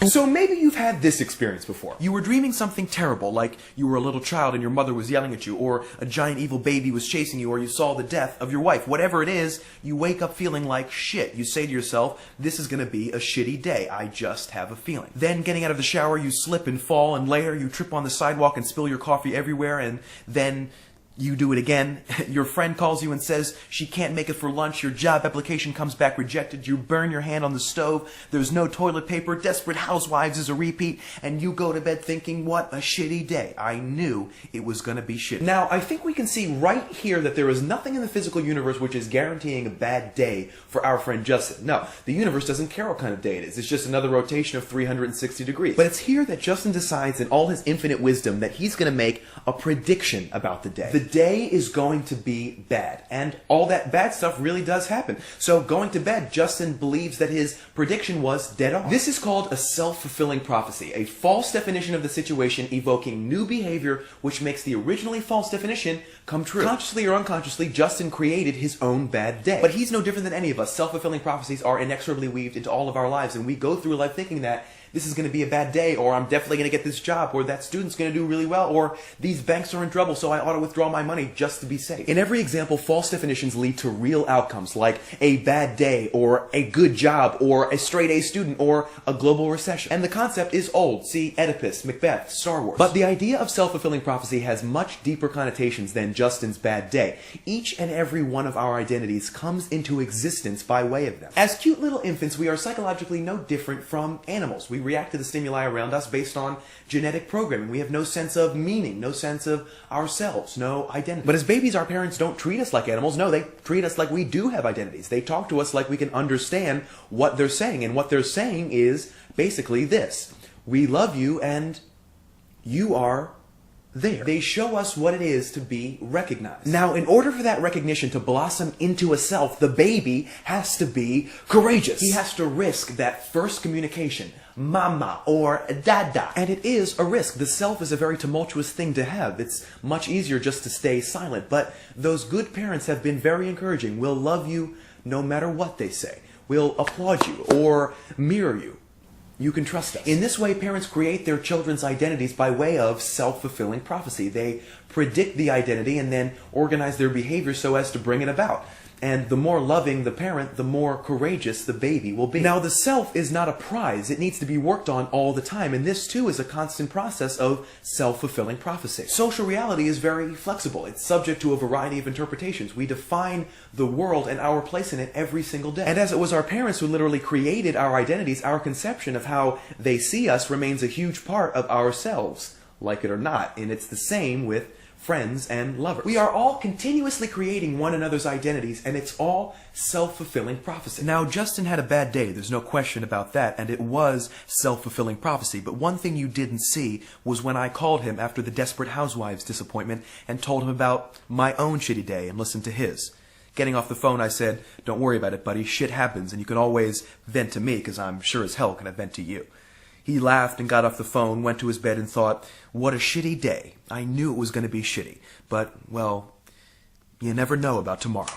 So maybe you've had this experience before. You were dreaming something terrible, like you were a little child and your mother was yelling at you, or a giant evil baby was chasing you, or you saw the death of your wife. Whatever it is, you wake up feeling like shit. You say to yourself, this is gonna be a shitty day. I just have a feeling. Then getting out of the shower, you slip and fall and later you trip on the sidewalk and spill your coffee everywhere, and then you do it again. Your friend calls you and says she can't make it for lunch. Your job application comes back rejected. You burn your hand on the stove. There's no toilet paper. Desperate Housewives is a repeat. And you go to bed thinking, what a shitty day. I knew it was going to be shit. Now, I think we can see right here that there is nothing in the physical universe which is guaranteeing a bad day for our friend Justin. No, the universe doesn't care what kind of day it is. It's just another rotation of 360 degrees. But it's here that Justin decides in all his infinite wisdom that he's going to make a prediction about the day. The day is going to be bad, and all that bad stuff really does happen. So going to bed, Justin believes that his prediction was dead on. This is called a self-fulfilling prophecy, a false definition of the situation evoking new behavior which makes the originally false definition come true. Consciously or unconsciously, Justin created his own bad day. But he's no different than any of us. Self-fulfilling prophecies are inexorably weaved into all of our lives, and we go through life thinking that this is going to be a bad day, or I'm definitely going to get this job, or that student's going to do really well, or these banks are in trouble, so I ought to withdraw my money just to be safe. In every example, false definitions lead to real outcomes, like a bad day, or a good job, or a straight A student, or a global recession. And the concept is old. See Oedipus, Macbeth, Star Wars. But the idea of self-fulfilling prophecy has much deeper connotations than Justin's bad day. Each and every one of our identities comes into existence by way of them. As cute little infants, we are psychologically no different from animals. We react to the stimuli around us based on genetic programming. We have no sense of meaning, no sense of ourselves, no identity. But as babies, our parents don't treat us like animals. No, they treat us like we do have identities. They talk to us like we can understand what they're saying. And what they're saying is basically this: we love you and you are there. They show us what it is to be recognized. Now, in order for that recognition to blossom into a self, the baby has to be courageous. He has to risk that first communication, mama or dada. And it is a risk. The self is a very tumultuous thing to have. It's much easier just to stay silent. But those good parents have been very encouraging. We'll love you no matter what they say. We'll applaud you or mirror you. You can trust us. In this way, parents create their children's identities by way of self-fulfilling prophecy. They predict the identity and then organize their behavior so as to bring it about. And the more loving the parent, the more courageous the baby will be. Now, the self is not a prize. It needs to be worked on all the time. And this, too, is a constant process of self-fulfilling prophecy. Social reality is very flexible. It's subject to a variety of interpretations. We define the world and our place in it every single day. And as it was our parents who literally created our identities, our conception of how they see us remains a huge part of ourselves, like it or not. And it's the same with friends and lovers. We are all continuously creating one another's identities, and it's all self-fulfilling prophecy. Now, Justin had a bad day, there's no question about that, and it was self-fulfilling prophecy. But one thing you didn't see was when I called him after the Desperate Housewives disappointment and told him about my own shitty day and listened to his. Getting off the phone, I said, "Don't worry about it, buddy. Shit happens, and you can always vent to me, because I'm sure as hell gonna vent to you." He laughed and got off the phone, went to his bed and thought, what a shitty day. I knew it was going to be shitty. But, well, you never know about tomorrow.